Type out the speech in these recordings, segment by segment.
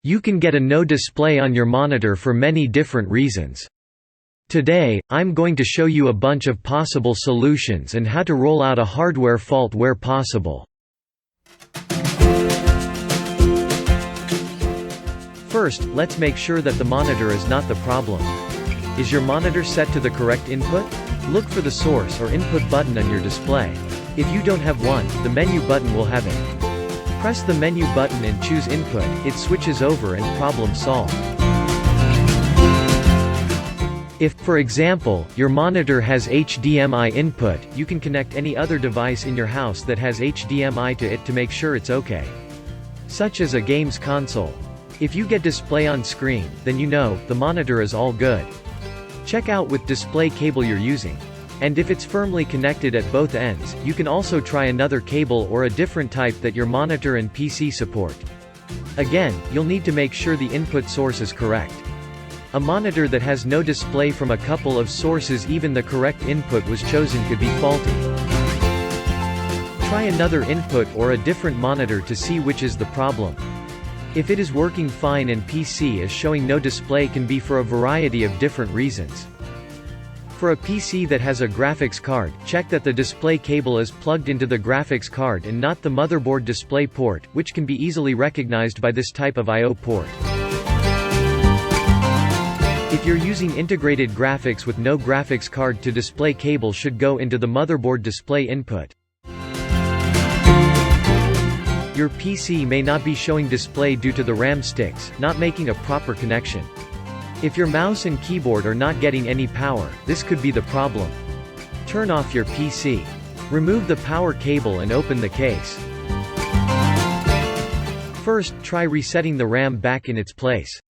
You can get a no display on your monitor for many different reasons. Today, I'm going to show you a bunch of possible solutions and how to roll out a hardware fault where possible. First, let's make sure that the monitor is not the problem. Is your monitor set to the correct input? Look for the source or input button on your display. If you don't have one, the menu button will have it. Press the menu button and choose Input, it switches over and problem solved. If, for example, your monitor has HDMI input, you can connect any other device in your house that has HDMI to it to make sure it's okay. Such as a games console. If you get display on screen, then you know, the monitor is all good. Check out with display cable you're using. And if it's firmly connected at both ends, you can also try another cable or a different type that your monitor and PC support. Again, you'll need to make sure the input source is correct. A monitor that has no display from a couple of sources, even the correct input was chosen, could be faulty. Try another input or a different monitor to see which is the problem. If it is working fine and PC is showing no display, can be for a variety of different reasons. For a PC that has a graphics card, check that the display cable is plugged into the graphics card and not the motherboard display port, which can be easily recognized by this type of I/O port. If you're using integrated graphics with no graphics card, to display cable should go into the motherboard display input. Your PC may not be showing display due to the RAM sticks not making a proper connection. If your mouse and keyboard are not getting any power, this could be the problem. Turn off your PC. Remove the power cable and open the case. First, try resetting the RAM back in its place.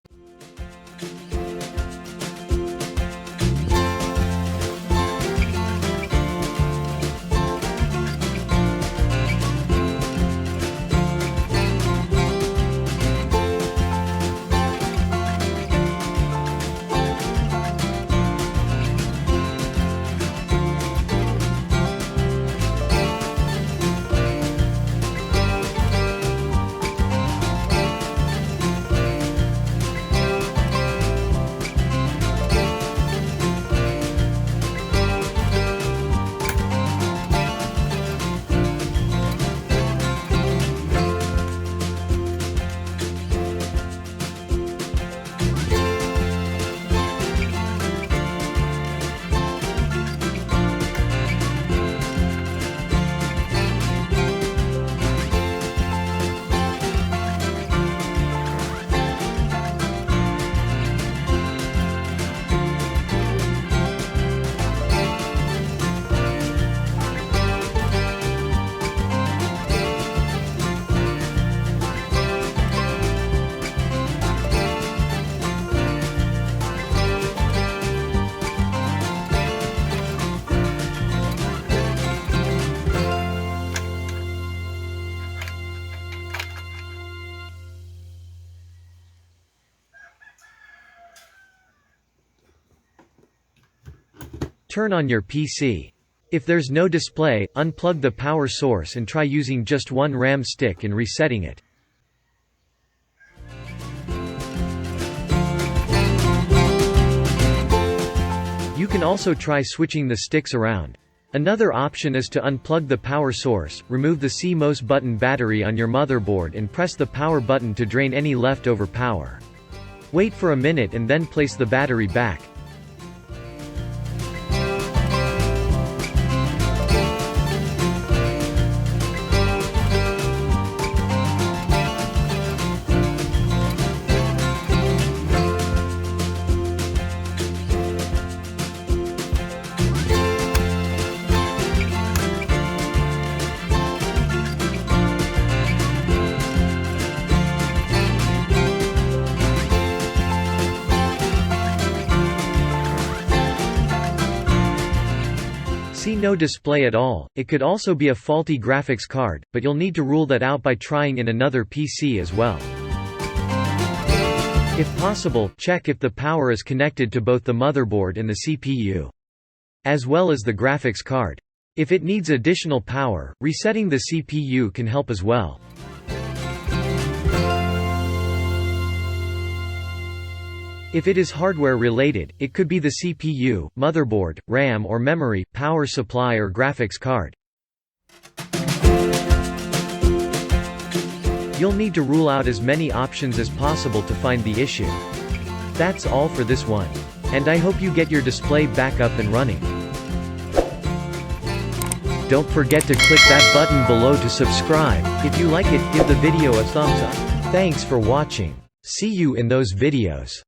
Turn on your PC. If there's no display, unplug the power source and try using just one RAM stick and resetting it. You can also try switching the sticks around. Another option is to unplug the power source, remove the CMOS button battery on your motherboard and press the power button to drain any leftover power. Wait for a minute and then place the battery back. See no display at all. It could also be a faulty graphics card, but you'll need to rule that out by trying in another PC as well. If possible, check if the power is connected to both the motherboard and the CPU, as well as the graphics card. If it needs additional power, resetting the CPU can help as well. If it is hardware related, it could be the CPU, motherboard, RAM or memory, power supply or graphics card. You'll need to rule out as many options as possible to find the issue. That's all for this one. And I hope you get your display back up and running. Don't forget to click that button below to subscribe. If you like it, give the video a thumbs up. Thanks for watching. See you in those videos.